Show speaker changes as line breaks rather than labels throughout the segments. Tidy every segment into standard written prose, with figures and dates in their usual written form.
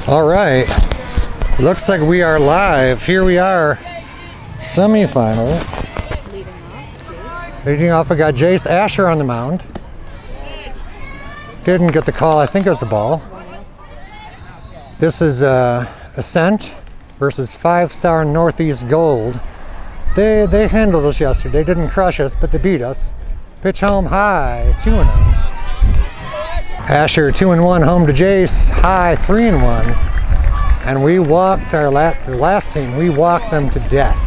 All right, looks like we are live. Here we are, semifinals. Leading off, we got Jace Asher on the mound. Didn't get the call, I think it was a ball. This is Ascent versus 5-star Northeast Gold. They handled us yesterday, didn't crush us, but they beat us. Pitch home high, 2-0. Asher 2-1 home to Jace, high 3-1. And we walked the last team, we walked them to death.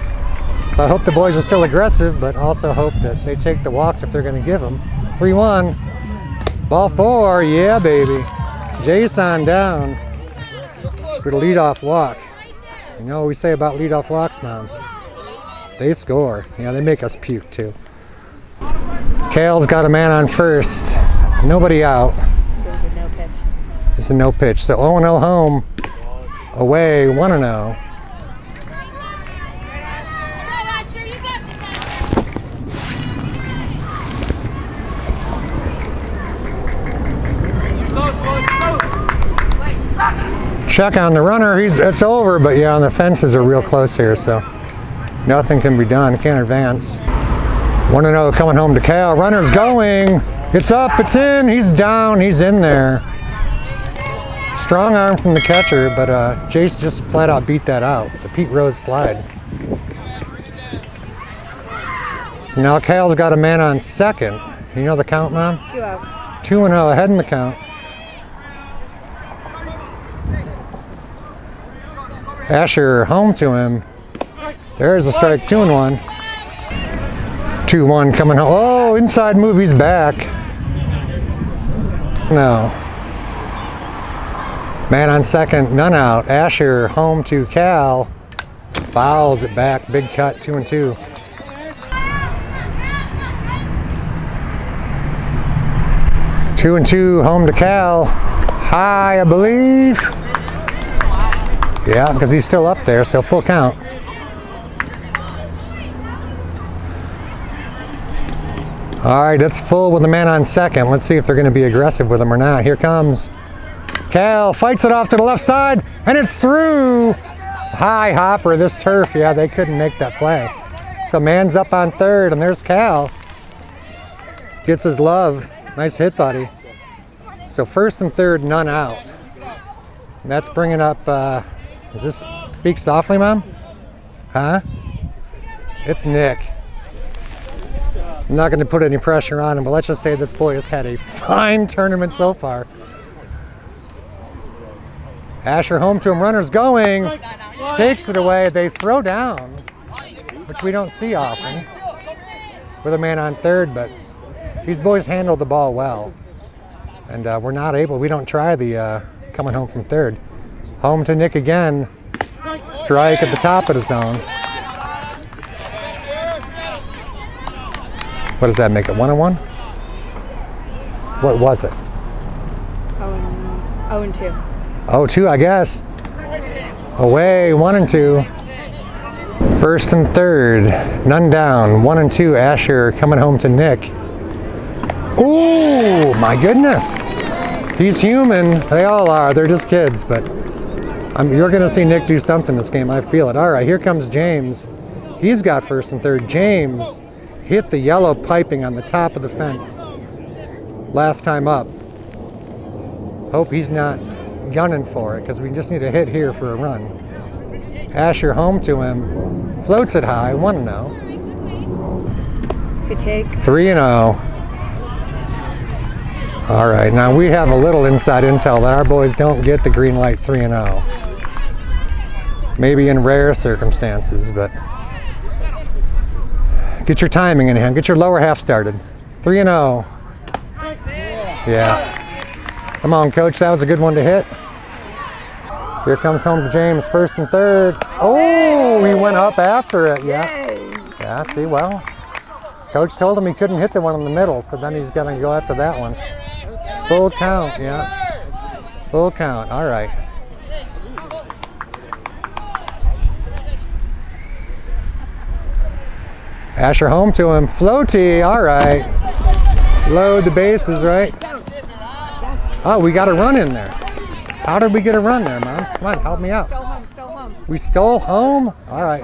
So I hope the boys are still aggressive, but also hope that they take the walks if they're gonna give them. 3-1, ball 4, yeah baby. Jace on down for the leadoff walk. You know what we say about leadoff walks, Mom? They score. Yeah, they make us puke too. Kale's got a man on first, nobody out.
There's a no pitch.
It's a no pitch, so 0-0 home, away 1-0. Check on the runner, it's over, but yeah, the fences are real close here, so nothing can be done, can't advance. 1-0 coming home to Cal, runner's going, it's up, it's in, he's down, he's in there. Strong arm from the catcher, but Jace just flat out beat that out, the Pete Rose slide. So now Cal's got a man on second. You know the count, Mom?
2-0.
2-0, ahead in the count. Asher home to him. There's a strike, 2-1. 2-1 coming home. Oh, inside move, he's back. No. Man on second, none out. Asher home to Cal. Fouls it back, big cut, 2-2. Two and two, home to Cal. High, I believe. Yeah, because he's still up there, so full count. All right, it's full with the man on second. Let's see if they're going to be aggressive with him or not. Here comes Cal, fights it off to the left side, and it's through. High hopper, this turf, yeah, they couldn't make that play. So man's up on third, and there's Cal. Gets his love. Nice hit, buddy. So first and third, none out. And that's bringing up, does this speak softly, Mom? Huh? It's Nick. I'm not going to put any pressure on him, but let's just say this boy has had a fine tournament so far. Asher home to him, runner's going, takes it away, they throw down, which we don't see often, with a man on third, but these boys handle the ball well. And we're not able, we don't try the coming home from third. Home to Nick again, strike at the top of the zone. What does that make it, 1-1? What was it?
0-2.
0-2, I guess. Away, 1-2. First and third, none down, 1-2. Asher coming home to Nick. Ooh, my goodness. He's human. They all are. They're just kids, but you're going to see Nick do something this game. I feel it. All right, here comes James. He's got first and third. James hit the yellow piping on the top of the fence last time up. Hope he's not gunning for it, because we just need a hit here for a run. Asher home to him. Floats it high, 1-0.
Good take.
3-0. All right, now we have a little inside intel that our boys don't get the green light 3-0. Maybe in rare circumstances, but get your timing in hand. Get your lower half started. 3-0. Yeah. Come on, Coach. That was a good one to hit. Here comes home to James, first and third. Oh, he went up after it. Yeah. Yeah, see, well, Coach told him he couldn't hit the one in the middle, so then he's going to go after that one. Full count, yeah. Full count, all right. Asher home to him, floaty, all right. Load the bases, right? Oh, we got a run in there. How did we get a run there, Mom? Come on, help me out.
Still home, still home.
We stole home? All right.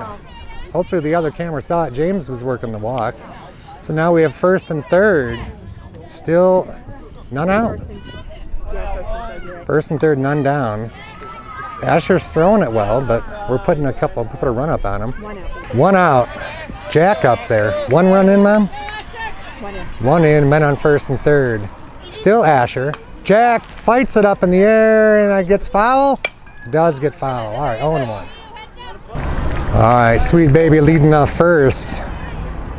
Hopefully the other camera saw it. James was working the walk. So now we have first and third. Still none out.
First and third, you're right.
First and third, none down. Asher's throwing it well, but we're put a run up on him.
1 out.
1 out. Jack up there. 1 run in, Mom?
1 in.
1 in, men on first and third. Still Asher. Jack fights it up in the air and it gets foul. Does get foul. All right, 0-1. All right, Sweet Baby leading off first.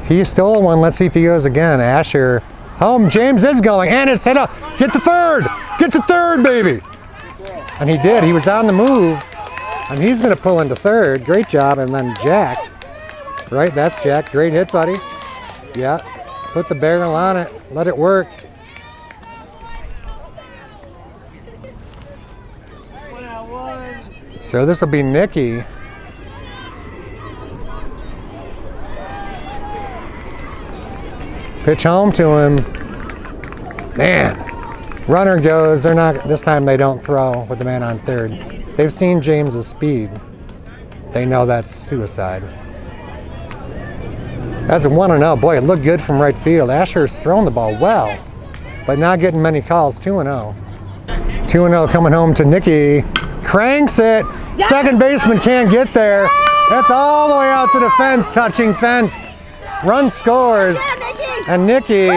He stole one. Let's see if he goes again. Asher home. James is going, and it's hit up. Get to third. Get to third, baby. And he did. He was on the move, and he's going to pull into third. Great job. And then Jack. Right, that's Jack. Great hit, buddy. Yeah. Just put the barrel on it. Let it work. So this will be Nikki. Pitch home to him. Man, runner goes. They're not, this time they don't throw with the man on third. They've seen James's speed. They know that's suicide. That's a 1-0. Boy, it looked good from right field. Asher's thrown the ball well, but not getting many calls. 2-0. 2-0 coming home to Nikki. Cranks it. Yes! Second baseman can't get there. That's all the way out to the fence, touching fence. Run scores. Yeah, and Nikki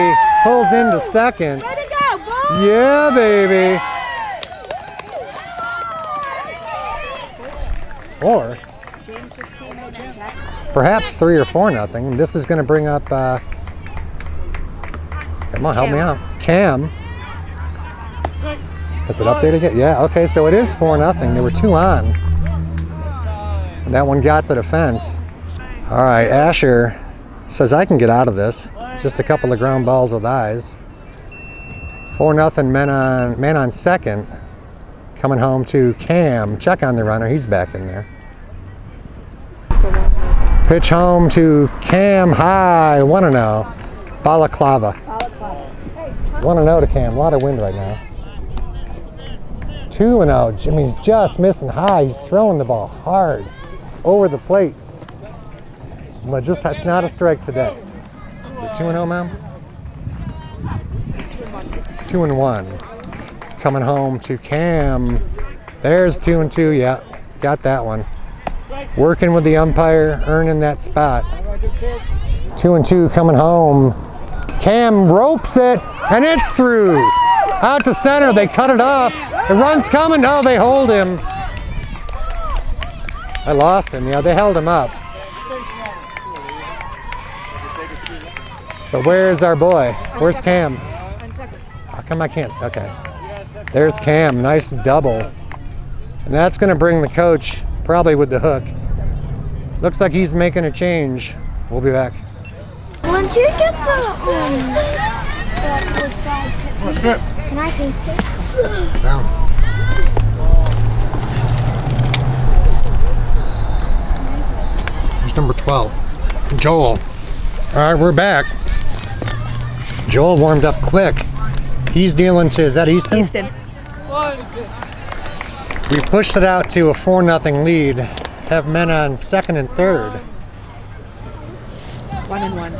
pulls into second.
Way to go, boy!
Yeah, baby. 4.
James just came in and Jack.
Perhaps 3 or 4-0. This is going to bring up. Come on, help me out. Cam. Is it updated yet? Yeah, okay, so it is 4-0. There were 2 on. And that one got to the fence. All right, Asher says I can get out of this. Just a couple of ground balls with eyes. 4-0 man on second. Coming home to Cam. Check on the runner, he's back in there. Pitch home to Cam high, 1-0. Balaclava. 1-0 to Cam, a lot of wind right now. 2-0, Jimmy's just missing high. He's throwing the ball hard over the plate. But just, that's not a strike today. Is it 2-0, ma'am? 2-1. Coming home to Cam. There's 2-2, yeah, got that one. Working with the umpire, earning that spot. 2-2 coming home. Cam ropes it, and it's through. Out to center, they cut it off. The run's coming, no, they hold him. I lost him, yeah, they held him up. But where's our boy? Where's Cam? How come I can't? Okay. There's Cam, nice double. And that's gonna bring the coach, probably with the hook. Looks like he's making a change. We'll be back.
Once you get the can I taste it?
Down. Here's number 12, Joel. All right, we're back. Joel warmed up quick. He's dealing to, is that Easton?
Easton.
We pushed it out to a 4-0 lead to have men on second and third.
1-1.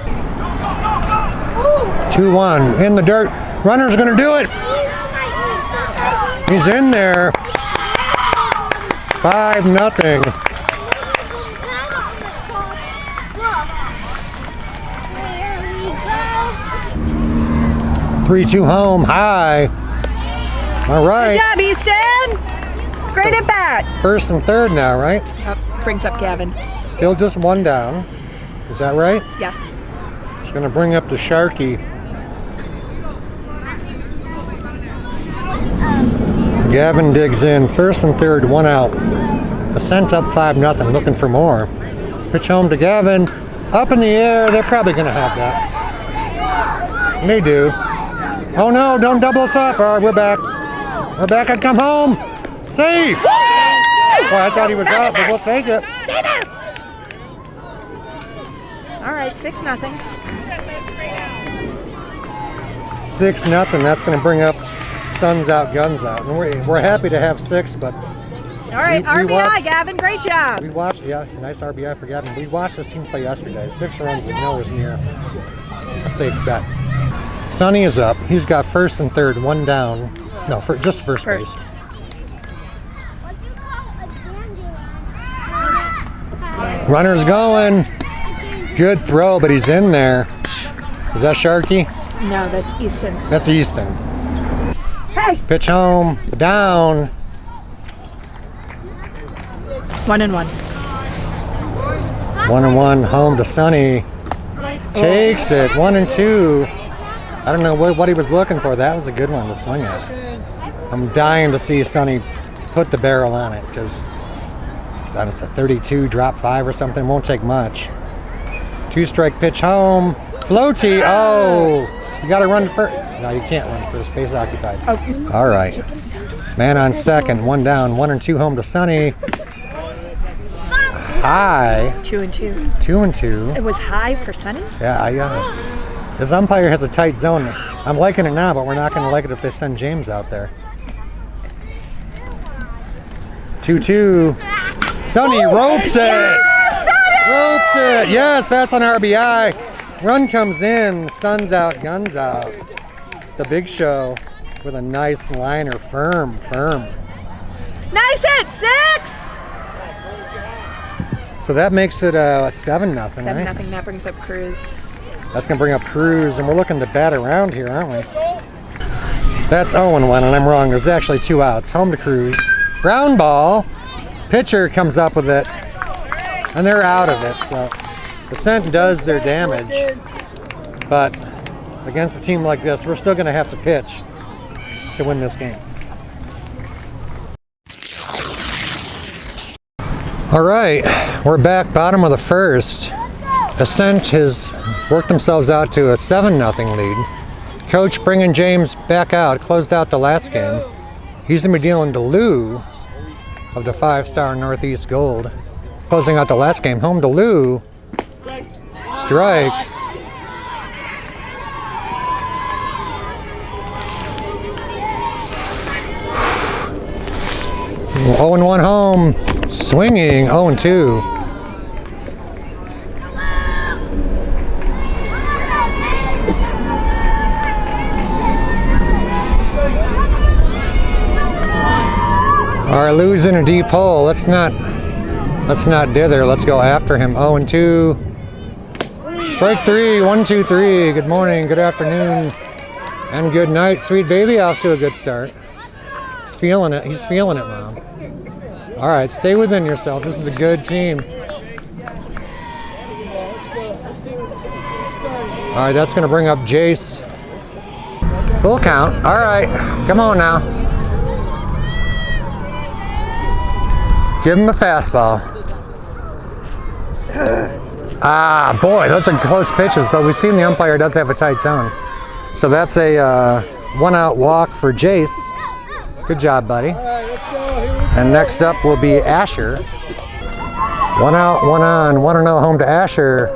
2-1 in the dirt. Runner's gonna do it. He's in there. 5-0.
There we go.
3-2 home, high. All right.
Good job, Easton. Great at bat.
First and third now, right?
Yep. Brings up Gavin.
Still just 1 down. Is that right?
Yes.
It's gonna bring up the Sharky. Gavin digs in, first and third, 1 out. Ascent up 5-0, looking for more. Pitch home to Gavin, up in the air, they're probably gonna have that. They do. Oh no, don't double us off. All right, we're back. We're back, I come home. Safe! Well, I thought he was out, but we'll take it.
Stay there. All right, 6-0.
6-0, that's gonna bring up Sun's out, guns out. And we're happy to have 6, but
All right,
we
RBI,
watched-
Gavin. Great job.
we watched, yeah, nice RBI for Gavin. We watched this team play yesterday. 6 runs is nowhere near a safe bet. Sonny is up. He's got first and third, 1 down. No, just first base.
First.
Runner's going. Good throw, but he's in there. Is that Sharkey?
No, that's Easton.
That's Easton.
Hey.
Pitch home, down.
1-1.
1-1 home to Sonny. Takes it, 1-2. I don't know what he was looking for. That was a good one to swing at. I'm dying to see Sonny put the barrel on it because that's a 32, drop 5 or something. Won't take much. 2-strike pitch home. Floaty. Oh, you got to run to first. No, you can't run to first. Base occupied.
Oh.
All right. Man on second, 1 down, 1-2 home to Sonny. High.
2-2.
2-2.
It was high for Sunny.
Yeah, his umpire has a tight zone. I'm liking it now, but we're not going to like it if they send James out there. 2-2. Sonny ropes it. Ropes it. Yes, that's an RBI. Run comes in. Sun's out, guns out. The Big Show with a nice liner. Firm.
Nice hit. 6.
So that makes it 7-0,
7-0.
right?
That brings up Cruz.
That's going to bring up Cruz, and we're looking to bat around here, aren't we? That's 0-1, and I'm wrong. There's actually 2 outs. Home to Cruz. Ground ball. Pitcher comes up with it, and they're out of it. So Ascent does their damage, but against a team like this, we're still going to have to pitch to win this game. All right, we're back bottom of the first. Ascent has worked themselves out to a 7-0 lead. Coach bringing James back out, closed out the last game. He's going to be dealing to Lou of the 5-star Northeast Gold. Closing out the last game, home to Lou. Strike. Oh, 0-1 home. Swinging, 0-2. All right, Lou's in a deep hole. Let's not dither. Let's go after him. 0-2. Strike 3. 1-2-3. Good morning, good afternoon, and good night, sweet baby. Off to a good start. He's feeling it. He's feeling it, Mom. All right, stay within yourself. This is a good team. All right, that's going to bring up Jace. Full count. All right, come on now. Give him a fastball. Ah, boy, those are close pitches, but we've seen the umpire does have a tight zone. So that's a 1-out walk for Jace. Good job, buddy. And next up will be Asher. 1 out, 1 on, 1-0 home to Asher.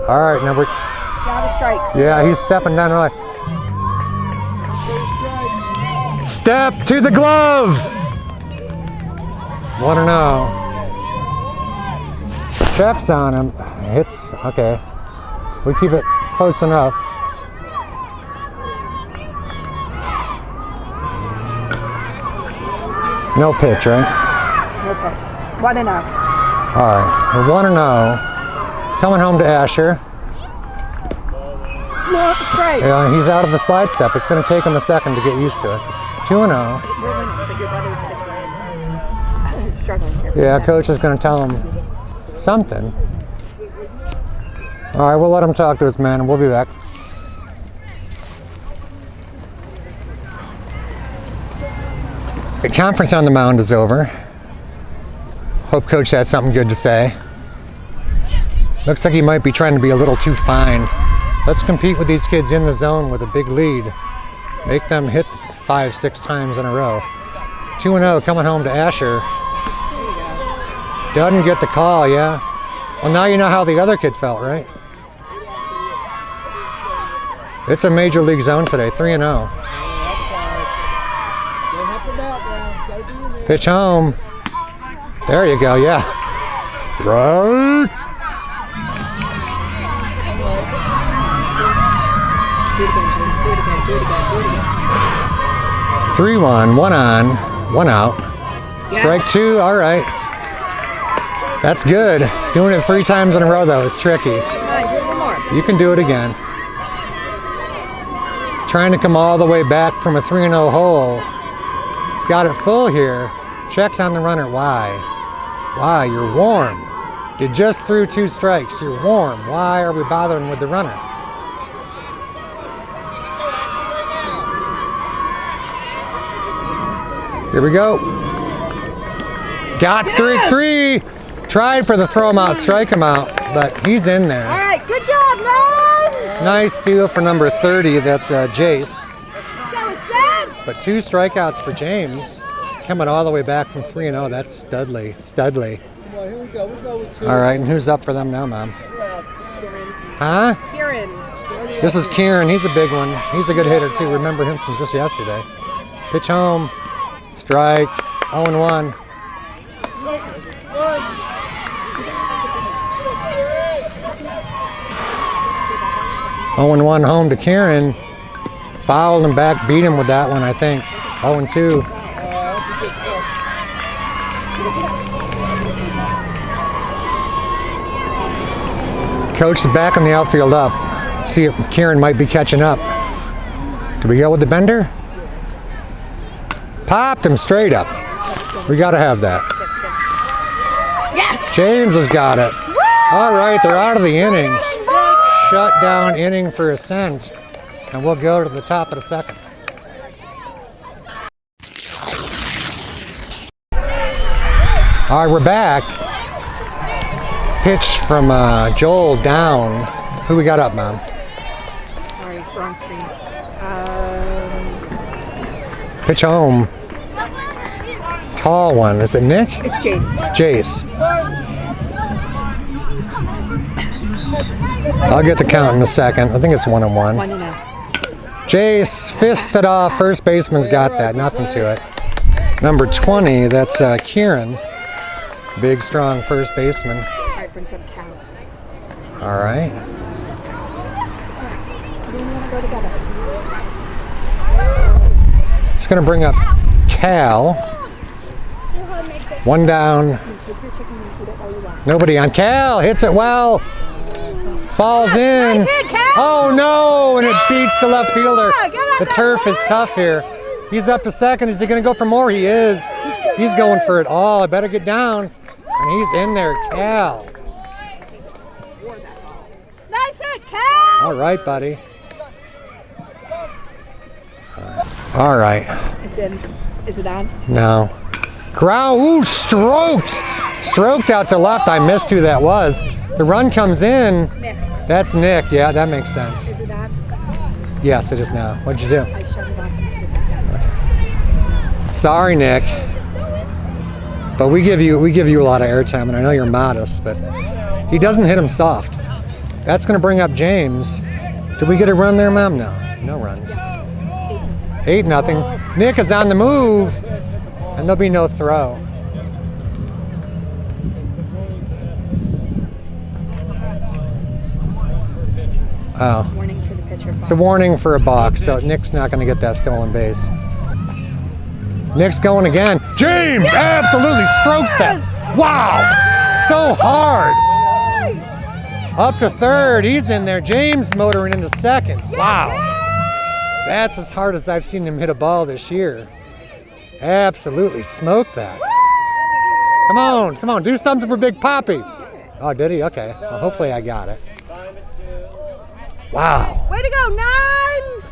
All right, number.
Got a strike.
Yeah, he's stepping down. Right. Step to the glove. 1-0. Checks on him. Hits. Okay. We keep it close enough. No pitch, right?
No pitch. 1-0.
All right. We're 1-0. Coming home to Asher.
No, strike.
Yeah, he's out of the slide step. It's going to take him a second to get used to it. 2-0.
We're winning, but your brother's pitching. He's struggling here.
Yeah, coach is going to tell him something. All right, we'll let him talk to his man, and we'll be back. The conference on the mound is over. Hope coach had something good to say. Looks like he might be trying to be a little too fine. Let's compete with these kids in the zone with a big lead. Make them hit 5-6 times in a row. 2-0 coming home to Asher. Doesn't get the call, yeah. Well, now you know how the other kid felt, right? It's a major league zone today, 3-0. Pitch home. There you go, yeah. Strike.
Do it again, James. Do it again. Do it again. Do it again.
3-1, 1 on, 1 out. Strike
Yes.
2, all right. That's good. Doing it 3 times in a row though is tricky.
Come on, do it one more.
You can do it again. Trying to come all the way back from a 3-0 hole. He's got it full here. Checks on the runner. Why? Why? You're warm. You just threw 2 strikes. You're warm. Why are we bothering with the runner? Here we go. Got 3. Tried for the throw him out, strike him out, but he's in
All
there.
right, good job, Rose.
Nice steal for number 30. That's Jace.
Let's go, Ascent.
But 2 strikeouts for James. Coming all the way back from 3-0. That's Studley. Studley. All right, and who's up for them now, Mom?
Kieran.
Huh?
Kieran.
This is Kieran. He's a big one. He's a good hitter, too. Remember him from just yesterday. Pitch home. Strike. 0-1. Oh, 1 home to Kieran. Fouled him back, beat him with that one, I think. 0-2. Coach is back in the outfield up. See if Kieran might be catching up. Do we go with the bender? Popped him straight up. We got to have that.
Yes.
James has got it. All right, they're out of the inning. Shut down inning for Ascent. And we'll go to the top of the second. All right, we're back. Pitch from Joel down. Who we got up, Mom?
Sorry, wrong screen.
Pitch home. Tall one. Is it Nick?
It's Jace.
Jace. I'll get the count in a second. I think it's 1-1.
1-0.
Jace fisted off. First baseman's got that. Nothing to it. Number 20, that's Kieran. Big, strong first baseman.
All right, brings up Cal.
All right.
We want to go together.
It's going to bring up Cal. 1 down. Nobody on. Cal hits it well. Falls in.
Nice hit, Cal.
Oh no! And it beats the left fielder.
Get up
The
there,
turf is tough here. He's up to second. Is he going to go for more? He is. He's going for it all. I better get down. And he's in there, Cal.
Nice hit, Cal.
All right, buddy. All right.
It's in. Is it on?
No. Ground. Ooh, stroked. Stroked out to left. I missed who that was. The run comes in.
Nick.
That's Nick. Yeah, that makes sense.
Is it on?
Yes, it is now. What'd you do?
I shut it off and put it back on.
Sorry, Nick. But we give you a lot of airtime, and I know you're modest, but he doesn't hit him soft. That's going to bring up James. Did we get a run there, Mom? No. No runs. 8-0. Nick is on the move, and there'll be no throw. Oh.
Warning for the pitcher.
It's a warning for a balk, so Nick's not going to get that stolen base. Nick's going again. James absolutely strokes that. Wow, so hard. Up to third, he's in there. James motoring into second. Wow, that's as hard as I've seen him hit a ball this year. Absolutely smoked that. Come on, do something for Big Poppy. Oh, did he? Okay, well, hopefully I got it. Wow.
Way to go, Nines!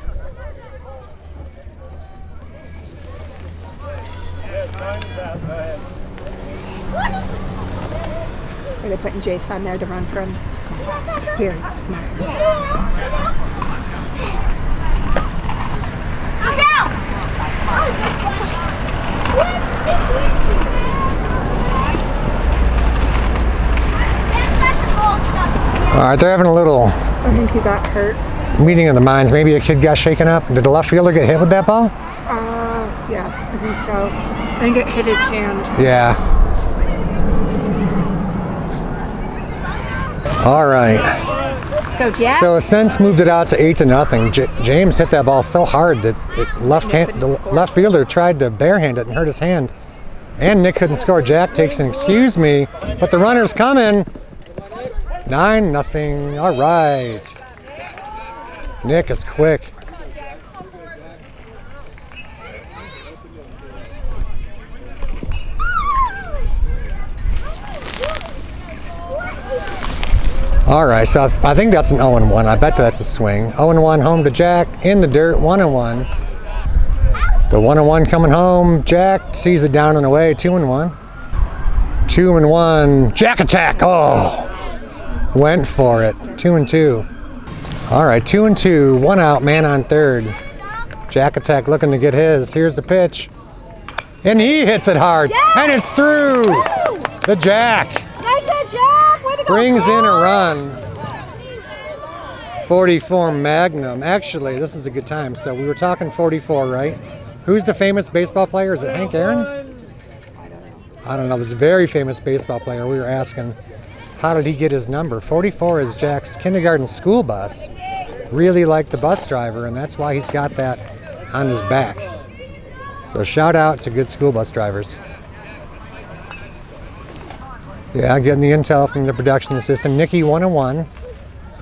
Are they putting Jace on there to run for him? Smart. Here, smart.
All right, they're having a little
I think he got hurt.
meeting of the minds. Maybe a kid got shaken up. Did the left fielder get hit with that ball?
Yeah, I think so. I think it hit his hand.
Yeah. All right.
Let's go, Jack.
So Ascent moved it out to 8-0. James hit that ball so hard that the left fielder tried to barehand it and hurt his hand. And Nick couldn't score. Jack takes an excuse me, but the runner's coming. 9-0. All right. Nick is quick. All right, so I think that's an 0-1. I bet that's a swing. 0-1 home to Jack in the dirt, 1-1. The 1-1 coming home. Jack sees it down and away, 2-1. 2-1. Jack attack. Oh, went for it. 2-2. All right, 2-2. 1 out, man on third. Jack attack looking to get his. Here's the pitch. And he hits it hard. Yeah! And it's through. Woo! The Jack.
Nice hit, Jack. Way to go.
Brings in a run. 44 Magnum. Actually, this is a good time. So we were talking 44, right? Who's the famous baseball player? Is it Hank Aaron? I don't know. This very famous baseball player. We were asking, how did he get his number? 44 is Jack's kindergarten school bus. Really liked the bus driver, and that's why he's got that on his back. So shout out to good school bus drivers. Yeah, getting the intel from the production assistant. Nikki 1-1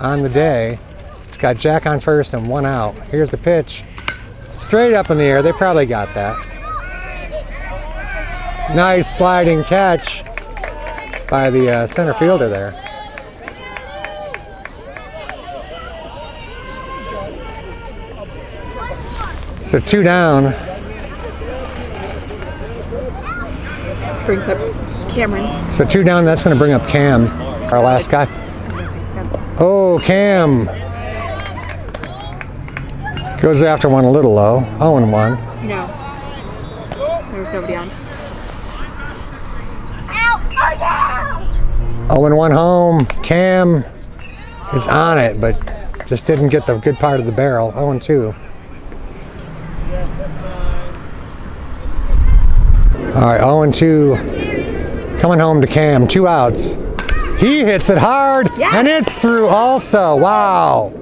on the day. He's got Jack on first and 1 out. Here's the pitch. Straight up in the air. They probably got that. Nice sliding catch by the center fielder there. So 2 down.
Brings up Cameron.
So 2 down, that's going to bring up Cam, our last guy.
I don't think so.
Oh, Cam. Goes after one a little low. 0-1.
No. There was nobody on.
0-1 home. Cam is on it, but just didn't get the good part of the barrel. 0-2. All right, 0-2. Coming home to Cam. 2 outs. He hits it hard,
yes!
And it's through also. Wow.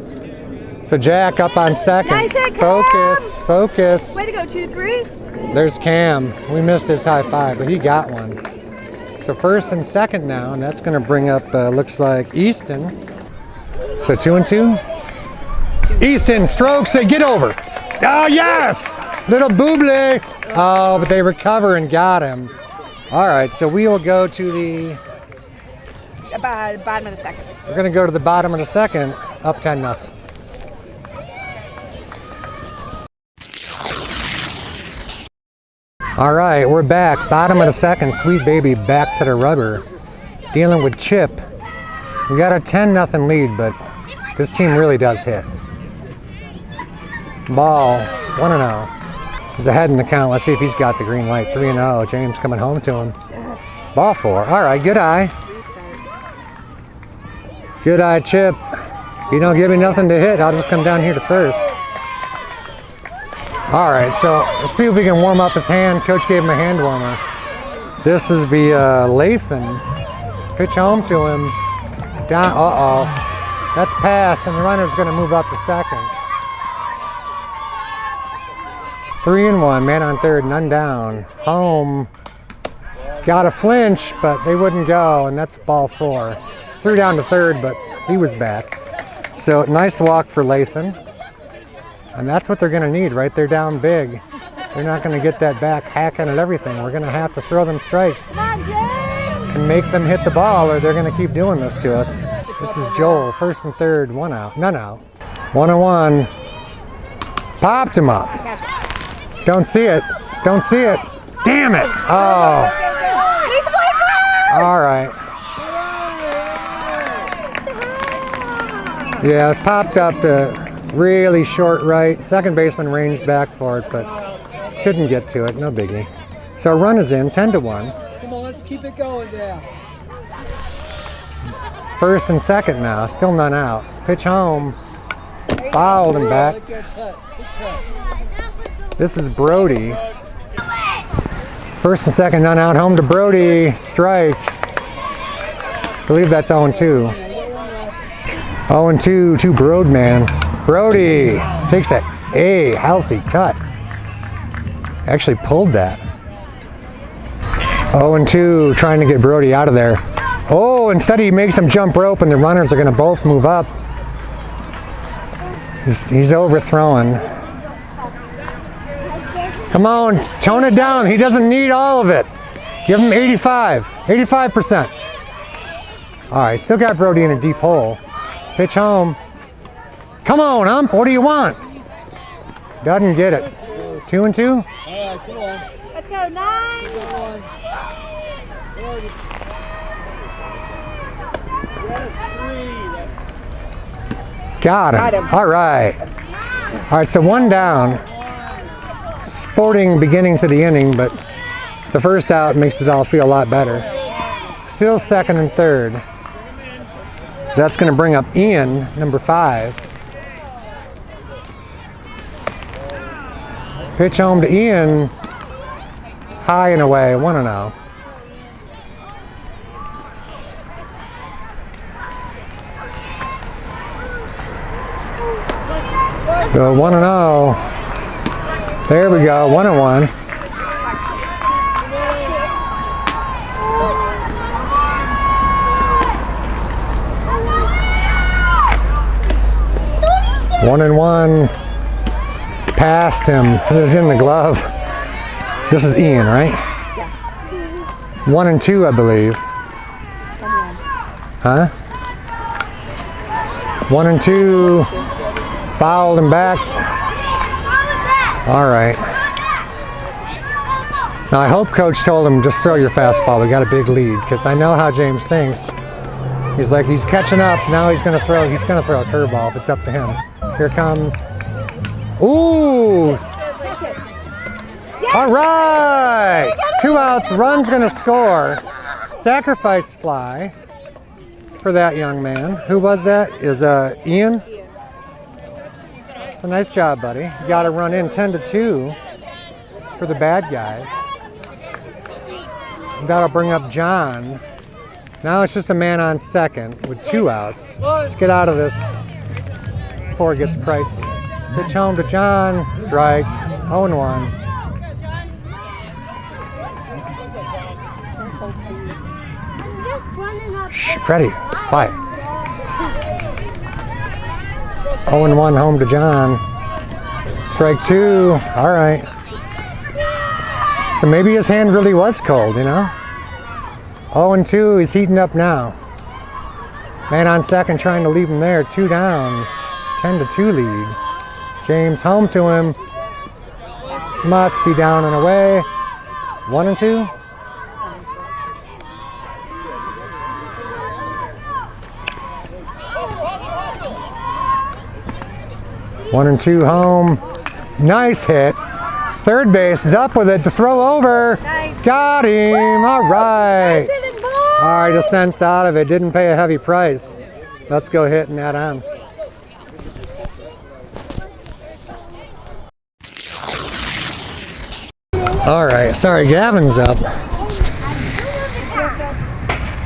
So Jack up on second.
Nice hit, Cam!
Focus, focus.
Way to go, 2-3.
There's Cam. We missed his high five, but he got one. So first and second now, and that's going to bring up, looks like Easton. So 2-2. Easton strokes it, get over. Oh, yes! Little booble. Oh, but they recover and got him. All right, so we will go to the...
Bottom of the second.
We're going to go to the bottom of the second, up 10-0. All right, we're back. Bottom of the second, Sweet Baby back to the rubber. Dealing with Chip. We got a 10-0 lead, but this team really does hit. Ball, 1-0. He's ahead in the count. Let's see if he's got the green light. 3-0. James coming home to him. Ball 4. All right, good eye. Good eye, Chip. You don't give me nothing to hit, I'll just come down here to first. All right, so let's see if we can warm up his hand. Coach gave him a hand warmer. This is the Lathan. Pitch home to him. Down. Uh-oh. That's passed, and the runner's going to move up to second. 3-1, man on third, none down. Home. Got a flinch, but they wouldn't go, and that's ball 4. Threw down to third, but he was back. So nice walk for Lathan. And that's what they're going to need, right? They're down big. They're not going to get that back hacking at everything. We're going to have to throw them strikes and make them hit the ball, or they're going to keep doing this to us. This is Joel, first and third, 1 out, none out. 1-1. Popped him up. Don't see it. Don't see it. Damn it. Oh. All right. Yeah, it popped up to really short right. Second baseman ranged back for it, but couldn't get to it. No biggie. So run is in, 10-1.
Come on, let's keep it going there.
First and second now, still none out. Pitch home. Fouled him back. This is Brody. First and second, none out. Home to Brody. Strike. I believe that's 0-2. 0-2 to Broadman. Brody takes that healthy cut. Actually pulled that. 0-2, trying to get Brody out of there. Oh, instead he makes him jump rope and the runners are going to both move up. He's overthrowing. Come on, tone it down. He doesn't need all of it. Give him 85%. All right, still got Brody in a deep hole. Pitch home. Come on, ump, what do you want? Doesn't get it. 2-2?
Let's go, 9.
Got him. All right. All right, so one down. Sporting beginning to the inning, but the first out makes it all feel a lot better. Still second and third. That's going to bring up Ian, number 5. Pitch home to Ian. High and away, 1-0. Go 1-0. There we go, 1-1. One and one. Past him. It was in the glove. This is Ian, right?
Yes.
1-2, I believe. Huh? 1-2. Fouled him back. All right. Now I hope Coach told him just throw your fastball. We got a big lead because I know how James thinks. He's like he's catching up. Now he's gonna throw. He's gonna throw a curveball if it's up to him. Here comes. Ooh! All right. 2 outs. Run's gonna score. Sacrifice fly for that young man. Who was that? Is Ian? So nice job, buddy. You got to run in 10-2 for the bad guys. That'll bring up John. Now it's just a man on second with 2 outs. Let's get out of this before it gets pricey. Pitch home to John. Strike. 0-1. Shh, Freddie, quiet. 0-1 home to John. Strike 2. All right. So maybe his hand really was cold, you know? 0-2. He's heating up now. Man on second trying to leave him there. 2 down. 10-2 lead. James home to him. Must be down and away. 1-2. One and two home. Nice hit. Third base is up with it to throw over.
Nice.
Got him. All right. All right, Ascent's out of it. Didn't pay a heavy price. Let's go hitting that on. All right, sorry, Gavin's up.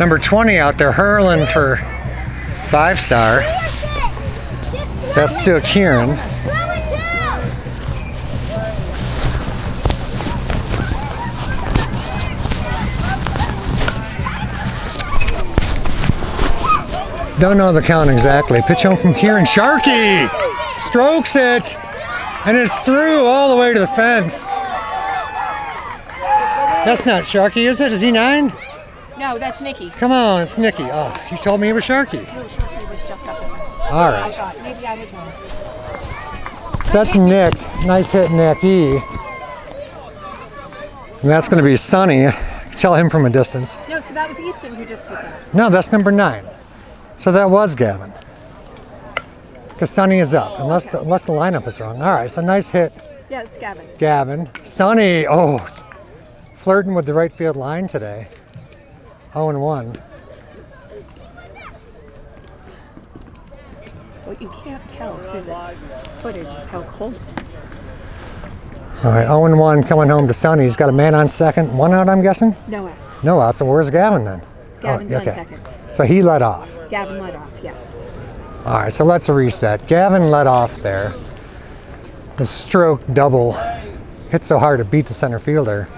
Number 20 out there hurling for 5-star. That's still Kieran. Don't know the count exactly. Pitch home from Kieran. Sharky strokes it, and it's through all the way to the fence. That's not Sharky, is it? Is he 9?
No, that's Nikki.
Come on, it's Nikki. Oh, she told me it was Sharky.
No, Sharky was just up there.
All right.
I thought maybe I was wrong.
So that's Nick. Nice hit, Nick E. And that's going to be Sonny. Tell him from a distance.
No, so that was Easton who just hit that.
No, that's number 9. So that was Gavin. Because Sonny is up, unless the lineup is wrong. All right, so nice hit.
Yeah, it's Gavin.
Gavin. Sonny, oh, flirting with the right field line today. 0-1.
What you can't tell through this footage is how cold it is.
All right, 0-1 coming home to Sonny. He's got a man on second. 1 out, I'm guessing?
No outs.
No out. So where's Gavin then?
Gavin's
Oh,
on second.
So he led off.
Gavin led off, yes.
All right, so let's reset. Gavin led off there. The stroke double hit so hard it beat the center fielder.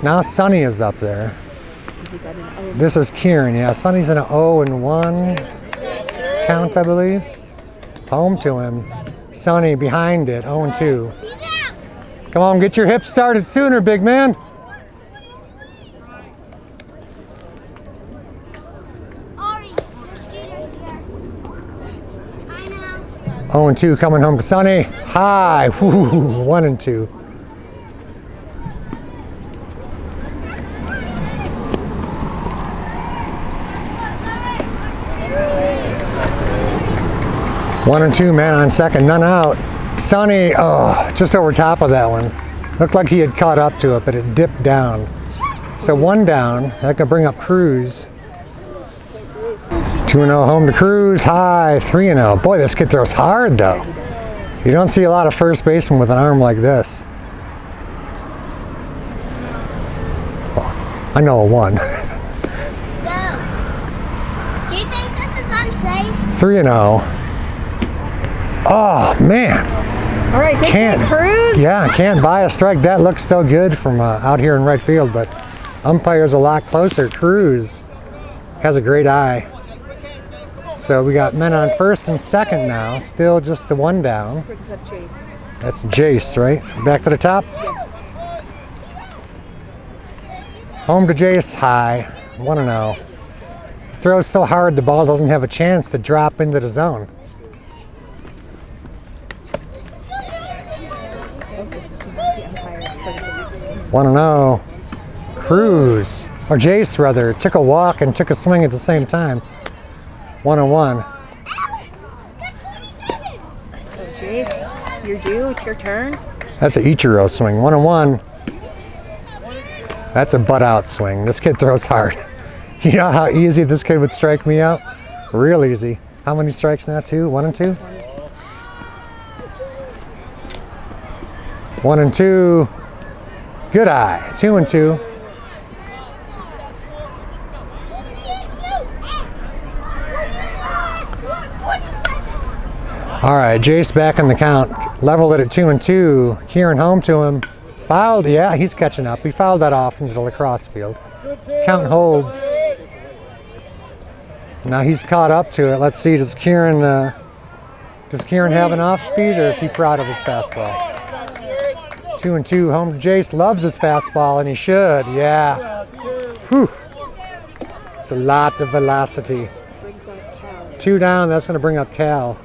Now Sonny is up there.
He's at an 0.
This is Kieran. Yeah, Sonny's in an 0-1 count, I believe. Home to him. Sonny behind it, 0-2. Come on, get your hips started sooner, big man.
Ari, Skeeter's here. I know.
0-2 coming home to Sonny. High. Woo, 1-2. One and two, man on second, none out. Sonny, oh, just over top of that one. Looked like he had caught up to it, but it dipped down. So 1 down. That could bring up Cruz. 2-0 home to Cruz. High, 3-0. Boy, this kid throws hard though. You don't see a lot of first basemen with an arm like this. Well, I know a 1.
Go. Do you think this is unsafe?
3-0. Oh man.
All right, good
Can't.
take, Cruz.
Yeah, can't buy a strike. That looks so good from out here in right field, but umpire's a lot closer. Cruz has a great eye. So we got men on first and second now. Still just the 1 down.
Brings up Chase.
That's Jace, right? Back to the top.
Yes.
Home to Jace, high, 1-0. Throws so hard the ball doesn't have a chance to drop into the zone.
This is not the umpire for the next game.
1-0. Cruz, or Jace rather, took a walk and took a swing at the same time. 1-1.
Let's go, Chase. You're due. It's your turn.
That's an Ichiro swing. 1-1. That's a butt out swing. This kid throws hard. You know how easy this kid would strike me out? Real easy. How many strikes now? 2? 1 and 2? 1 and 2. Good eye. 2-2. All right, Jace back in the count. Leveled it at 2-2. Kieran home to him. Fouled. Yeah, he's catching up. He fouled that off into the lacrosse field. Count holds. Now he's caught up to it. Let's see. Does Kieran have an off speed, or is he proud of his fastball? 2-2. Home to Jace. Loves his fastball, and he should. Yeah. Whew. It's a lot of velocity.
Brings up Cal.
2 down. That's going to bring up Cal.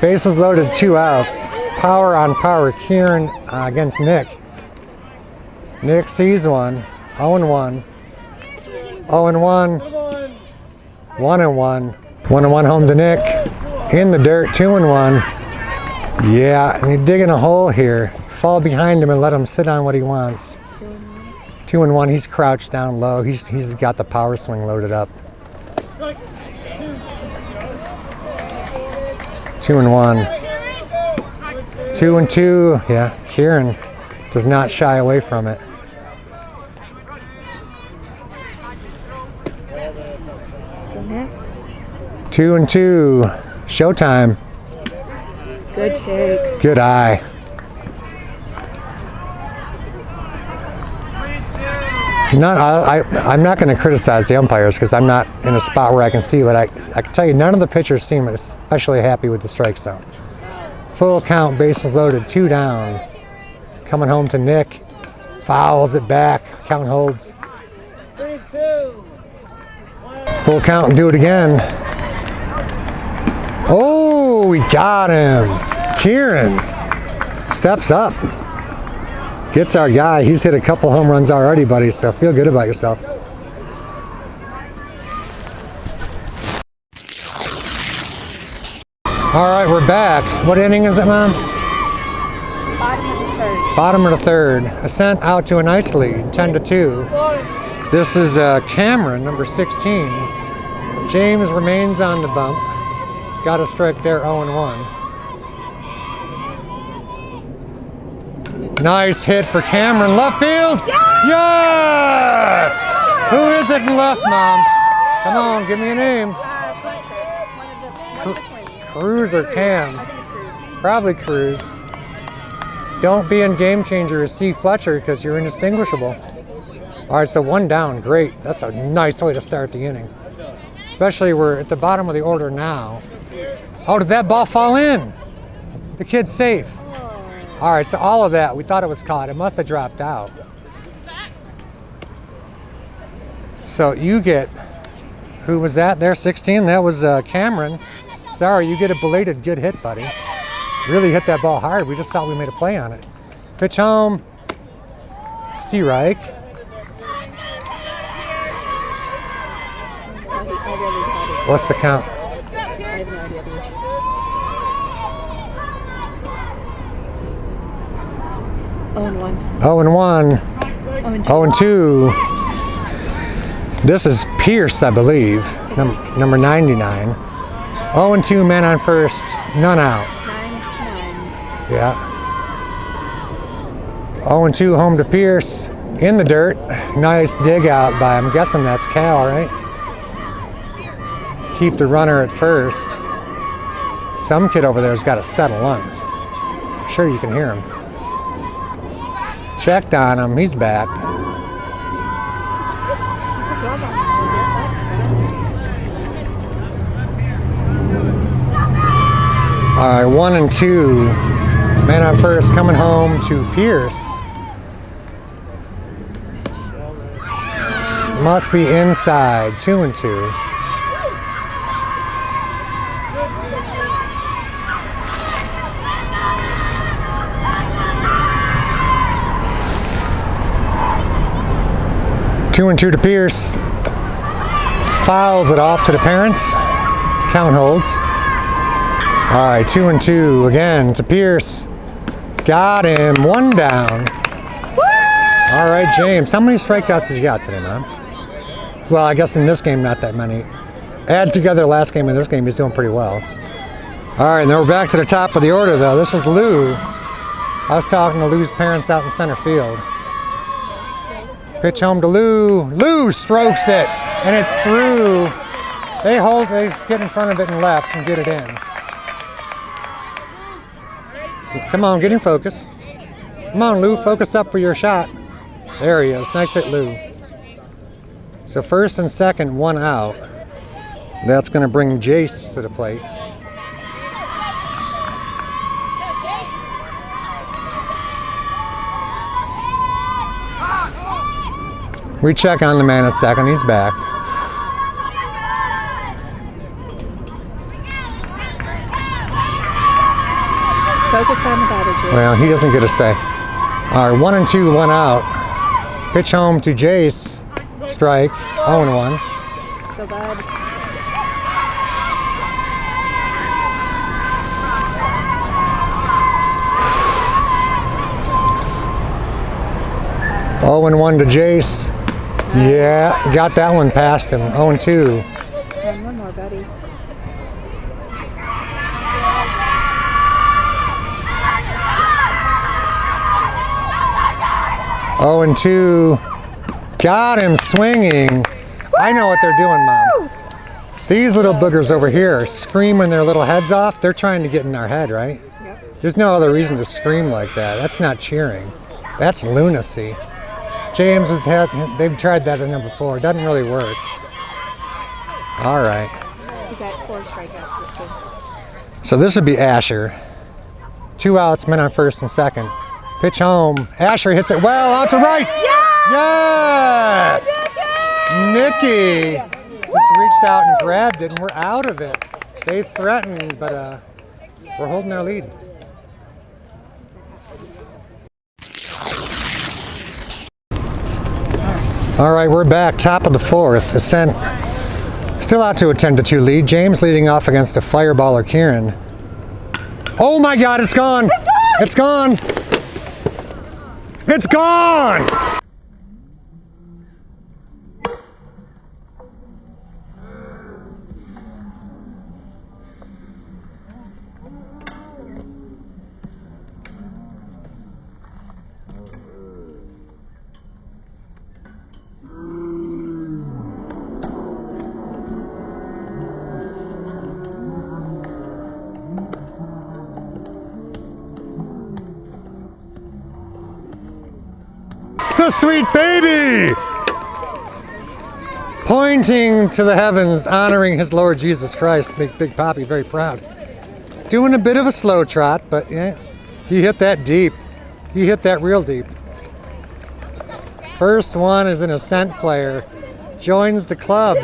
Bases loaded, 2 outs. Power on power. Kieran against Nick. Nick sees one. 0-1. 0-1. 1-1. 1-1 home to Nick. In the dirt. 2-1. Yeah, and you're digging a hole here. Fall behind him and let him sit on what he wants. 2-1. He's crouched down low. He's got the power swing loaded up. 2-1. 2-2. Yeah, Kieran does not shy away from it.
Let's go, Nick.
2-2. Showtime.
Good take.
Good eye. I'm not going to criticize the umpires because I'm not in a spot where I can see, but I can tell you none of the pitchers seem especially happy with the strike zone. Full count, bases loaded, 2 down. Coming home to Nick. Fouls it back. Count holds.
3-2.
Full count and do it again. Oh, we got him. Kieran steps up. Gets our guy. He's hit a couple home runs already, buddy, so feel good about yourself. All right, we're back. What inning is it, Mom?
Bottom of the third.
Bottom of the third. Ascent out to a nice lead, 10-2. This is Cameron, number 16. James remains on the bump. Got a strike there, 0-1. Nice hit for Cameron. Left field. Yes! Who is it in left, Mom? Come on, give me a name.
Fletcher. One of the twins.
Cruz or Cam?
I think it's Cruz.
Probably Cruz. Don't be in Game Changer as C. Fletcher because you're indistinguishable. All right, so 1 down. Great. That's a nice way to start the inning. Especially we're at the bottom of the order now. Oh, did that ball fall in? The kid's safe. All right, so all of that, we thought it was caught. It must have dropped out. So you get, who was that there, 16? That was Cameron. Sorry, you get a belated good hit, buddy. Really hit that ball hard. We just thought we made a play on it. Pitch home. Strike. What's the count?
I have no idea, Beach. 0-1.
0-1.
0-2.
0-2. This is Pierce, I believe, number 99. 0-2, man on first, none out.
9s to 9s.
Yeah. 0-2, home to Pierce, in the dirt. Nice dig out by, I'm guessing that's Cal, right? Keep the runner at first. Some kid over there's got a set of lungs. I'm sure you can hear him. Checked on him, he's back. All right, 1-2. Man on first coming home to Pierce. Must be inside, 2-2. Two and 2 to Pierce. Fouls it off to the parents. Count holds. All right, 2-2 again to Pierce. Got him, 1 down. All right, James, how many strikeouts has he got today, man? Well, I guess in this game, not that many. Add together last game and this game, he's doing pretty well. All right, now we're back to the top of the order, though. This is Lou. I was talking to Lou's parents out in center field. Pitch home to Lou. Lou strokes it, and it's through. They just get in front of it and left and get it in. So, come on, get in focus. Come on, Lou, focus up for your shot. There he is. Nice hit, Lou. So first and second, 1 out. That's going to bring Jace to the plate. We check on the man at second. He's back.
Focus on the batter, Jace.
Well, he doesn't get a say. All right, 1-2, 1 out. Pitch home to Jace. Strike. 0-1.
Let's go, bud.
Oh, and 1 to Jace. Yeah, got that one past him. 0-2.
And one more, buddy.
Oh, and 2. Got him swinging. I know what they're doing, Mom. These little boogers over here are screaming their little heads off. They're trying to get in our head, right?
Yep.
There's no other reason to scream like that. That's not cheering. That's lunacy. James has had, they've tried that in before. It doesn't really work. All right.
He's at 4 strikeouts this game.
So this would be Asher. 2 outs, men on first and second. Pitch home. Asher hits it well out to right. Yes! Nikki just reached out and grabbed it, and we're out of it. They threatened, but we're holding our lead. All right, we're back, top of the 4th. Ascent still out to a 10-2 lead. James leading off against a fireballer, Kieran. Oh my God, it's gone! It's gone! It's gone! the sweet baby! Pointing to the heavens, honoring his Lord Jesus Christ. Make Big Poppy very proud. Doing a bit of a slow trot, but yeah, he hit that deep. He hit that real deep. First one is an Ascent player. Joins the club.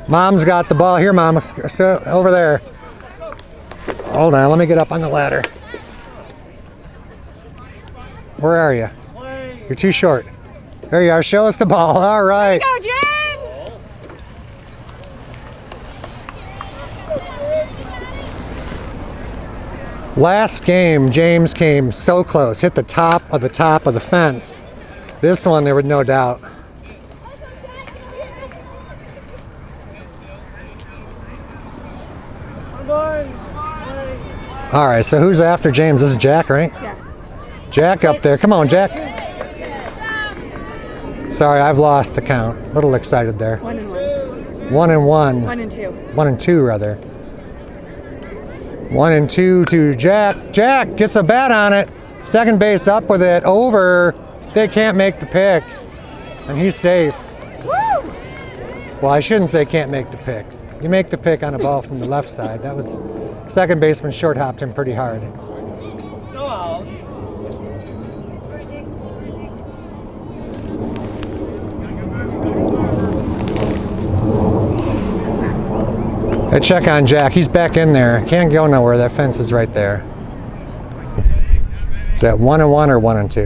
Mom's got the ball. Here, Mom. Over there. Hold on. Let me get up on the ladder. Where are you? You're too short. There you are. Show us the ball. All right.
Go, James!
Last game, James came so close. Hit the top of the fence. This one, there was no doubt. All right, so who's after James? This is Jack, right?
Yeah.
Jack up there. Come on, Jack. Sorry, I've lost the count. A little excited there.
1 and 1.
1 and 1.
1 and 2.
1 and 2, rather. 1 and 2 to Jack. Jack gets a bat on it. Second base up with it. Over. They can't make the pick. And he's safe.
Woo!
Well, I shouldn't say can't make the pick. You make the pick on a ball from the left side. That was second baseman short hopped him pretty hard.
No out.
Hey, check on Jack. He's back in there. Can't go nowhere. That fence is right there. Is that 1 and 1 or 1 and 2?
I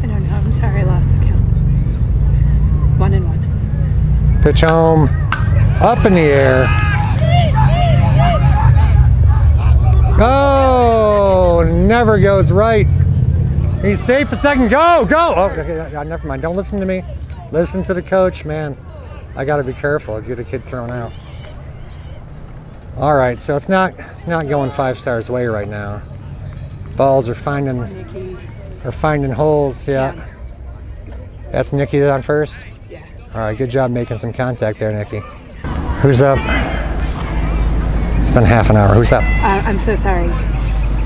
don't know. I'm sorry. I lost the count. 1 and 1.
Pitch home. Up in the air. Oh, never goes right. He's safe a second. Go, go. Oh, okay, never mind. Don't listen to me. Listen to the coach, man. I got to be careful. Get a kid thrown out. All right, so it's not going 5 stars way right now. Balls are finding holes. Yeah. That's Nikki on first.
Yeah.
All right, good job making some contact there, Nikki. Who's up? It's been half an hour. Who's up?
I'm so sorry.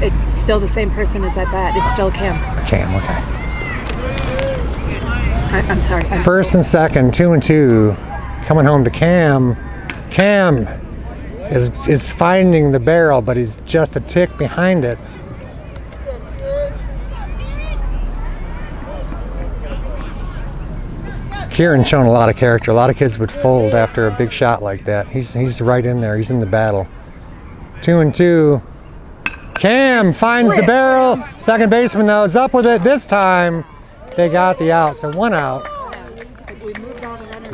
It's still the same person as at bat. It's still Cam.
Cam, okay.
I'm sorry.
First and second, 2 and 2. Coming home to Cam. Cam is finding the barrel, but he's just a tick behind it. Kieran's showing a lot of character. A lot of kids would fold after a big shot like that. He's right in there. He's in the battle. 2 and 2. Cam finds the barrel. Second baseman, though, is up with it. This time, they got the out. So 1 out.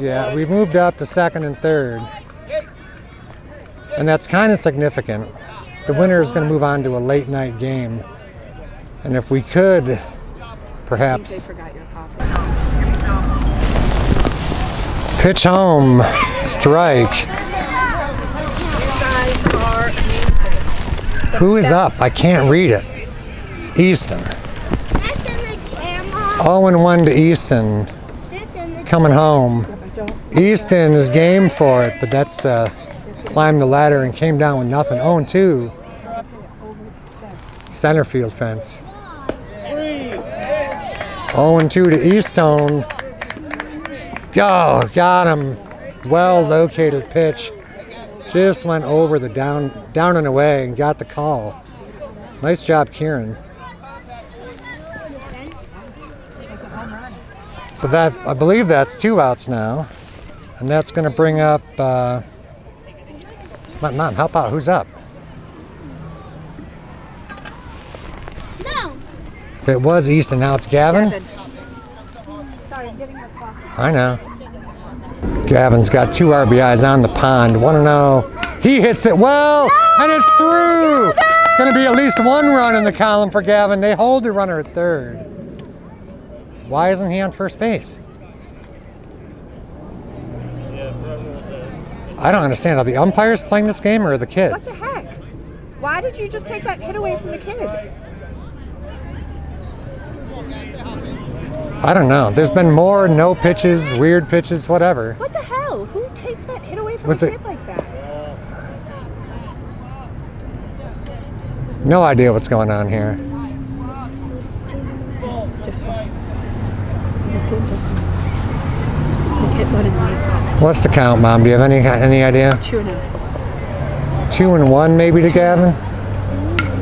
Yeah, we moved up to second and third. And that's kind of significant. The winner is going to move on to a late night game. And if we could, perhaps... Pitch home, strike. Who is up? I can't read it. Easton. 0-1 to Easton. Coming home. Easton is game for it, but that's climbed the ladder and came down with nothing. 0-2. Center field fence. 0-2 to Easton. Oh, got him. Well located pitch. Just went over the down and away and got the call. Nice job, Kieran. So that, I believe that's 2 outs now. And that's going to bring up, Mom, help out. Who's up?
No.
If it was Easton, now it's Gavin?
Sorry, I'm getting my coffee.
I know. Gavin's got 2 RBIs on the pond. 1-0. He hits it well, and it's through. It's going to be at least 1 run in the column for Gavin. They hold the runner at third. Why isn't he on first base? I don't understand. Are the umpires playing this game or are the kids?
What the heck? Why did you just take that hit away from the kid?
I don't know. There's been more no pitches, weird pitches, whatever.
What the hell? know. Who takes that hit away from
Was
a
it-
kid like that?
No idea what's going on here.
Just one. This game just one. The kid let him nice.
What's the count, Mom? Do you have any idea?
2-0.
2-1 maybe to Gavin.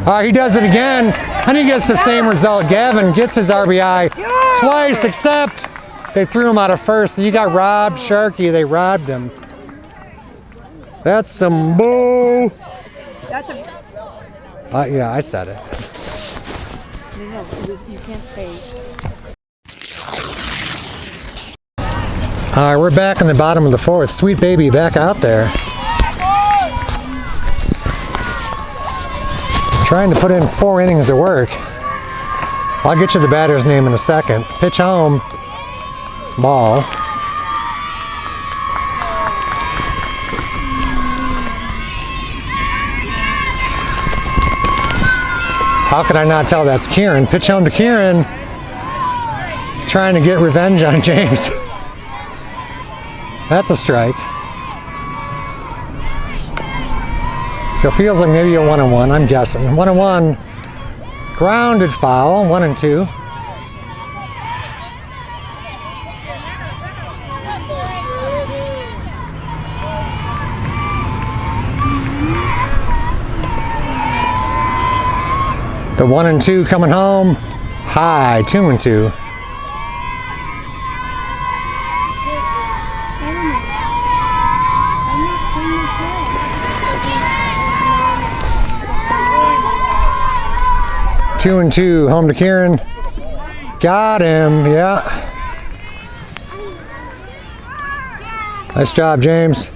All right, he does it again, and he gets the same result. Gavin gets his RBI twice, except they threw him out of first. You got robbed, Sharky. They robbed him. That's some bull.
That's a.
Yeah, I said it.
No, you can't say.
All right, we're back in the bottom of the fourth. Sweet baby back out there. Trying to put in 4 innings of work. I'll get you the batter's name in a second. Pitch home. Ball. How could I not tell that's Kieran? Pitch home to Kieran. Trying to get revenge on James. That's a strike. So it feels like maybe a 1-1, I'm guessing. 1-1, grounded foul, 1-2. The 1-2 coming home, high, 2-2. Two and two, home to Kieran. Got him, yeah. Nice job, James.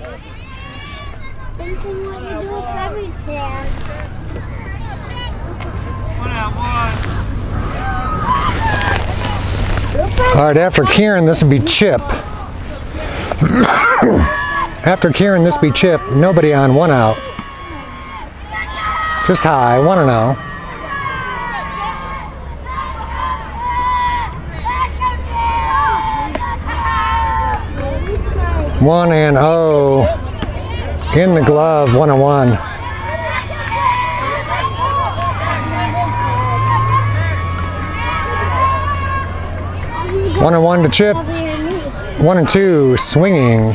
All right, after Kieran, this would be Chip. After Kieran, this would be Chip. Nobody on, 1 out. Just high, 1-0. 1-0 in the glove, 1-1. One and one to Chip. 1-2 swinging.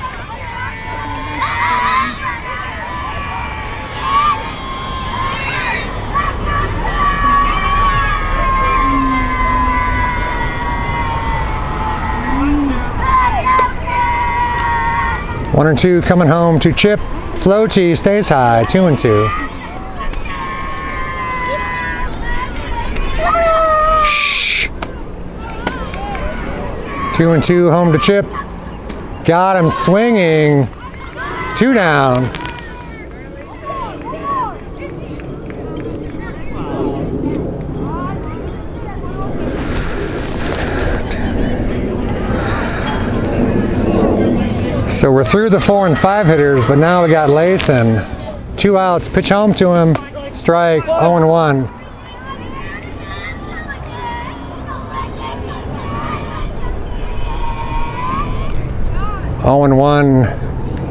One and two coming home to Chip. Floaty stays high, 2-2. Shh. 2-2 home to Chip. Got him swinging. 2 down. So we're through the 4 and 5 hitters, but now we got Lathan. 2 outs, pitch home to him, strike, 0-1.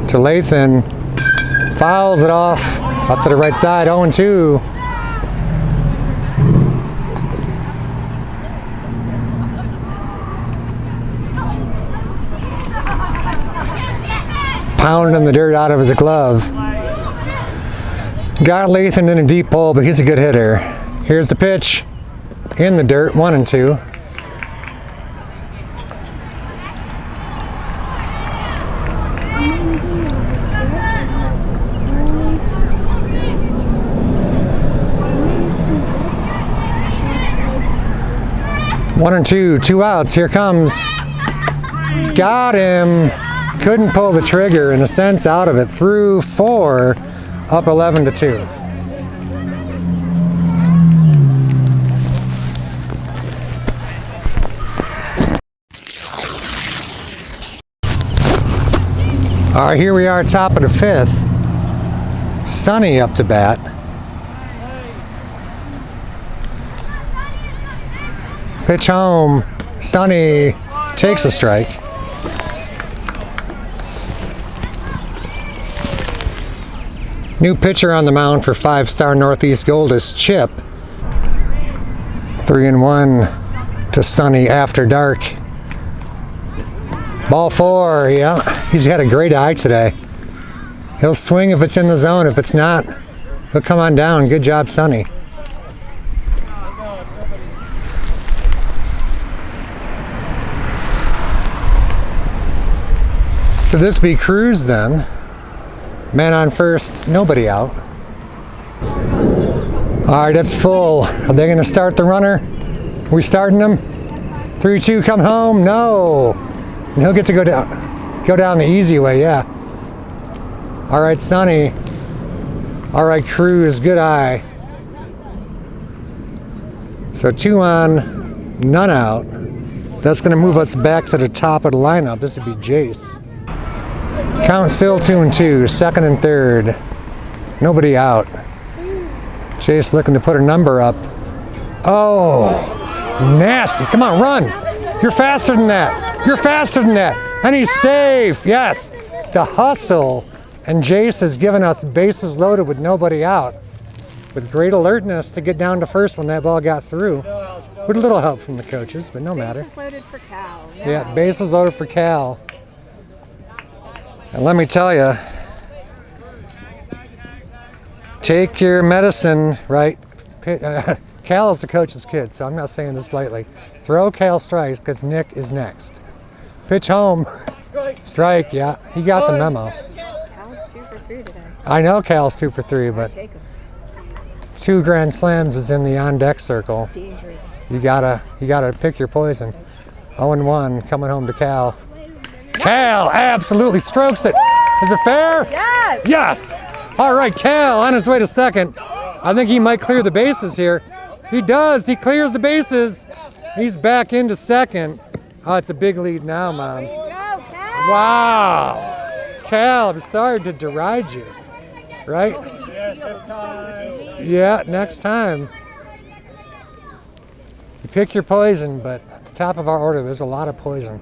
To Lathan. Fouls it off to the right side, 0-2. Pounding the dirt out of his glove. Got Lathan in a deep hole, but he's a good hitter. Here's the pitch. In the dirt, 1-2. One and two, 2 outs. Here comes. Got him. Couldn't pull the trigger, in a sense, out of it. Through 4, up 11-2. All right, here we are, top of the 5th. Sonny up to bat. Pitch home. Sonny takes a strike. New pitcher on the mound for 5-star Northeast Gold is Chip. 3-1 to Sonny after dark. Ball 4, yeah. He's had a great eye today. He'll swing if it's in the zone. If it's not, he'll come on down. Good job, Sonny. So this be Cruz then. Man on first, nobody out. All right, it's full. Are they gonna start the runner? Are we starting him? 3-2, come home, no. And he'll get to go down the easy way, yeah. All right, Sonny. All right, Cruz, good eye. So 2 on, none out. That's gonna move us back to the top of the lineup. This would be Jace. Count still 2-2, second and third. Nobody out. Chase looking to put a number up. Oh, nasty. Come on, run. You're faster than that. You're faster than that. And he's safe. Yes. The hustle. And Jace has given us bases loaded with nobody out. With great alertness to get down to first when that ball got through. With a little help from the coaches, but no matter.
Bases loaded for Cal.
Yeah, bases loaded for Cal. And let me tell you, take your medicine, right? Cal is the coach's kid, so I'm not saying this lightly. Throw Cal strikes because Nick is next. Pitch home. Strike, yeah. He got the memo.
Cal's 2 for 3 today.
I know Cal's 2 for 3, but
Take him.
2 grand slams is in the on-deck circle.
Dangerous.
You gotta pick your poison. 0-1 coming home to Cal. Cal absolutely strokes it. Is it fair?
Yes!
Yes! All right, Cal on his way to second. I think he might clear the bases here. He does. He clears the bases. He's back into second. Oh, it's a big lead now, Mom.
Go, Cal!
Wow. Cal, I'm sorry to deride you. Right? Yeah, next time. You pick your poison, but at the top of our order, there's a lot of poison.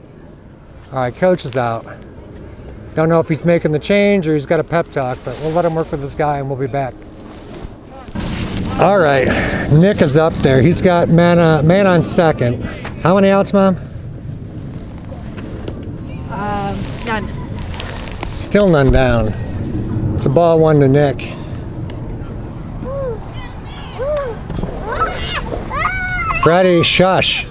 All right, coach is out. Don't know if he's making the change or he's got a pep talk, but we'll let him work with this guy and we'll be back. All right, Nick is up there. He's got man on second. How many outs, Mom?
None.
Still none down. It's a ball 1 to Nick. Freddie, shush.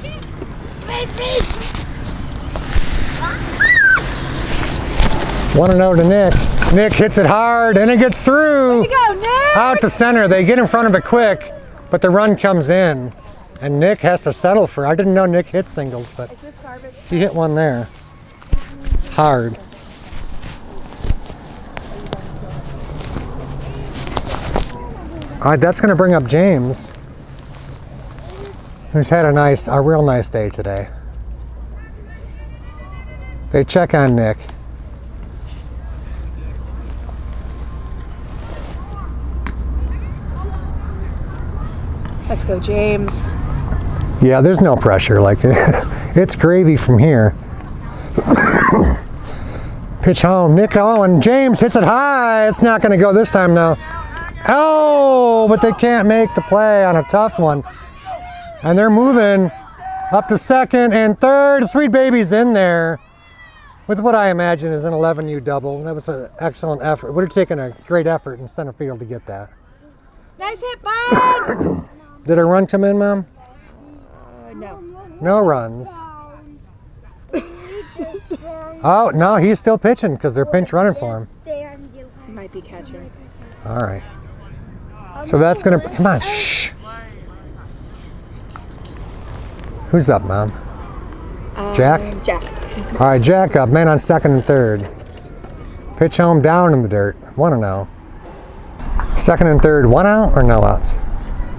1-0 to Nick. Nick hits it hard and it gets through.
Way to go, Nick!
Out to center. They get in front of it quick, but the run comes in. And Nick has to settle for. I didn't know Nick hit singles, but he hit one there. Hard. All right, that's going to bring up James, who's had a real nice day today. They check on Nick.
Let's go, James.
Yeah, there's no pressure. Like, it's gravy from here. Pitch home. Nick Owen. James hits it high. It's not going to go this time, though. Oh, but they can't make the play on a tough one. And they're moving up to second and third. Sweet Baby's in there with what I imagine is an 11U double. That was an excellent effort. Would have taken a great effort in center field to get that.
Nice hit, bud!
Did a run come in, Mom?
No.
No runs. Oh, no, he's still pitching because they're pinch running for him.
He might be catching.
All right. So that's going to, come on, shh. Who's up, Mom? Jack?
Jack.
All right, Jack up, man on second and third. Pitch home down in the dirt, 1-0. Second and third, 1 out or no outs?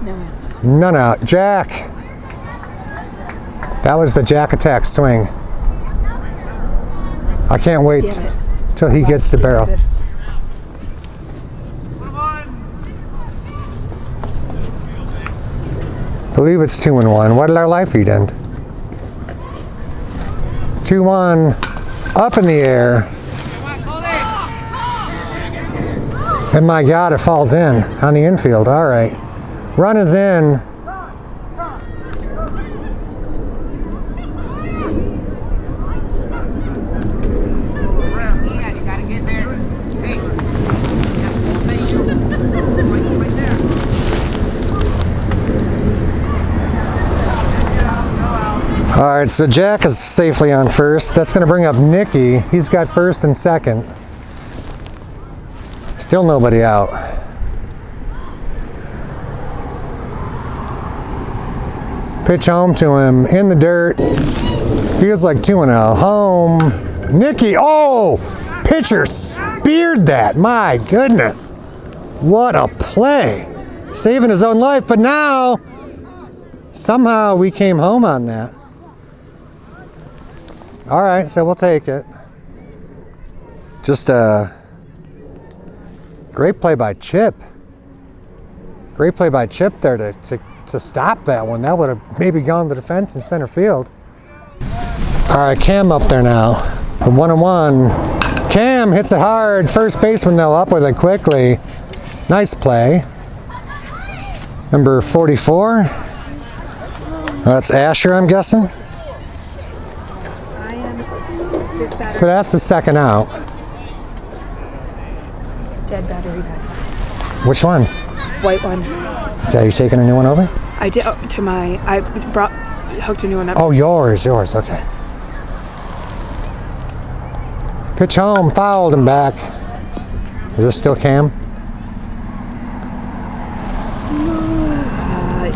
No outs.
None out. Jack. That was the Jack attack swing. I can't wait till he gets the barrel. I believe it's 2-1. What did our live feed end? 2-1. Up in the air. And my God, it falls in on the infield. All right. Run is in. All right, so Jack is safely on first. That's going to bring up Nicky. He's got first and second. Still nobody out. Pitch home to him in the dirt. Feels like 2-0. Home. Nicky. Oh! Pitcher speared that. My goodness. What a play. Saving his own life, but now somehow we came home on that. All right, so we'll take it. Just a great play by Chip. Great play by Chip there to stop that one. That would have maybe gone to the fence in center field. All right, Cam up there now. The 1-1. Cam hits it hard. First baseman though up with it quickly. Nice play. Number 44. That's Asher, I'm guessing. So that's the second out.
Dead battery back.
Which one?
White one.
Okay, you taking a new one over?
I did to my. I hooked a new one up.
Oh, yours. Okay. Pitch home, fouled him back. Is this still Cam?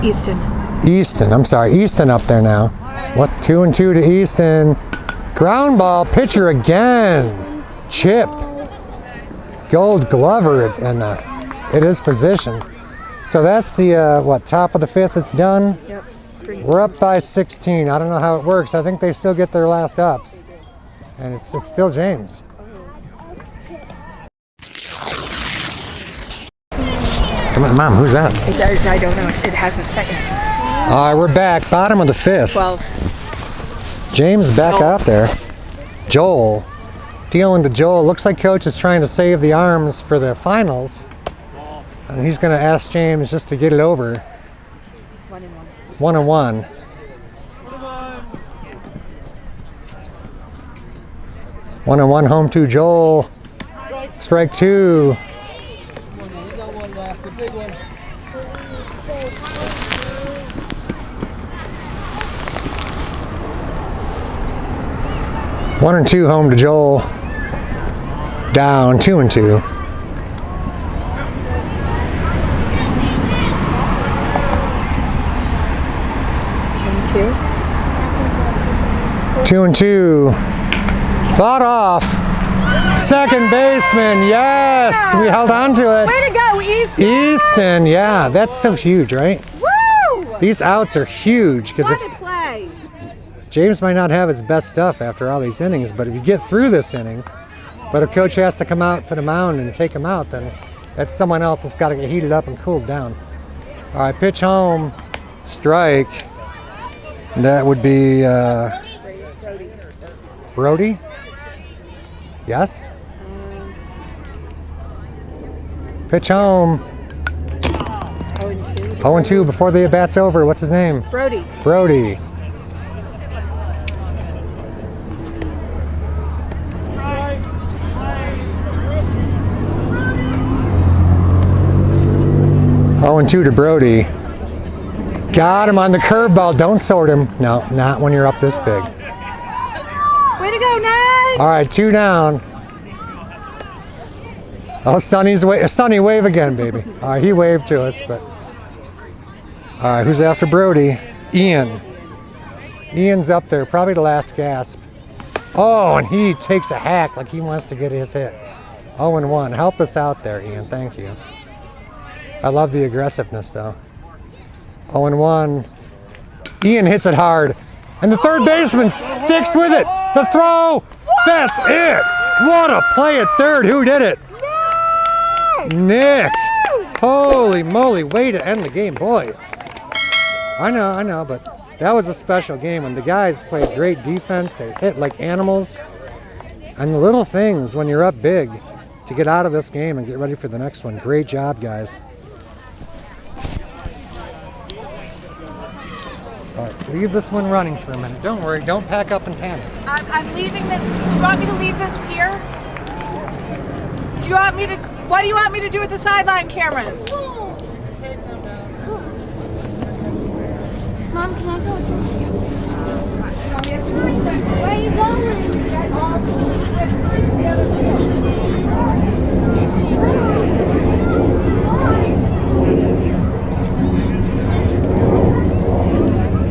Easton. I'm sorry, Easton up there now. What? 2-2 to Easton. Ground ball, pitcher again. Chip. Gold Glover at his position. So that's the, top of the fifth, it's done?
Yep.
We're up by 16. I don't know how it works. I think they still get their last ups. And it's still James. Come on, Mom, who's that?
I don't know. It hasn't set yet.
All right, we're back. Bottom of the fifth.
12.
James back out there. Joel. Dealing to Joel. Looks like Coach is trying to save the arms for the finals. And he's going to ask James just to get it over. 1-1. 1-1 home to Joel. Strike two.
You got one left, the big one.
1-2 home to Joel. Down 2-2. 2-2. Fought off. Second baseman. Yes, we held on to it.
Way to go, Easton!
Easton, yeah, that's so huge, right?
Woo!
These outs are huge because
What a play!
James might not have his best stuff after all these innings, but if you get through this inning, but if Coach has to come out to the mound and take him out, then that's someone else that's got to get heated up and cooled down. All right, pitch home, strike. That would be Brody? Yes? Pitch home.
0-2.
0-2 before the at-bat's over. What's his name?
Brody.
Brody. Oh, and 2 to Brody. Got him on the curveball. Don't sort him. No, not when you're up this big.
Way to go, Ned!
All right, 2 down. Oh, Sonny wave again, baby. All right, he waved to us, but. All right, who's after Brody? Ian. Ian's up there, probably the last gasp. Oh, and he takes a hack like he wants to get his hit. 0-1. Help us out there, Ian. Thank you. I love the aggressiveness, though. 0-1. Ian hits it hard. And the third baseman sticks with it. The throw. That's it. What a play at third. Who did it? Nick. Holy moly. Way to end the game, boys. I know, but that was a special game. And the guys played great defense. They hit like animals. And the little things when you're up big to get out of this game and get ready for the next one. Great job, guys. All right, leave this one running for a minute. Don't worry, don't pack up and panic.
I'm leaving this. Do you want me to leave this here? Do you want me to? What do you want me to do with the sideline cameras?
Mom, can I go?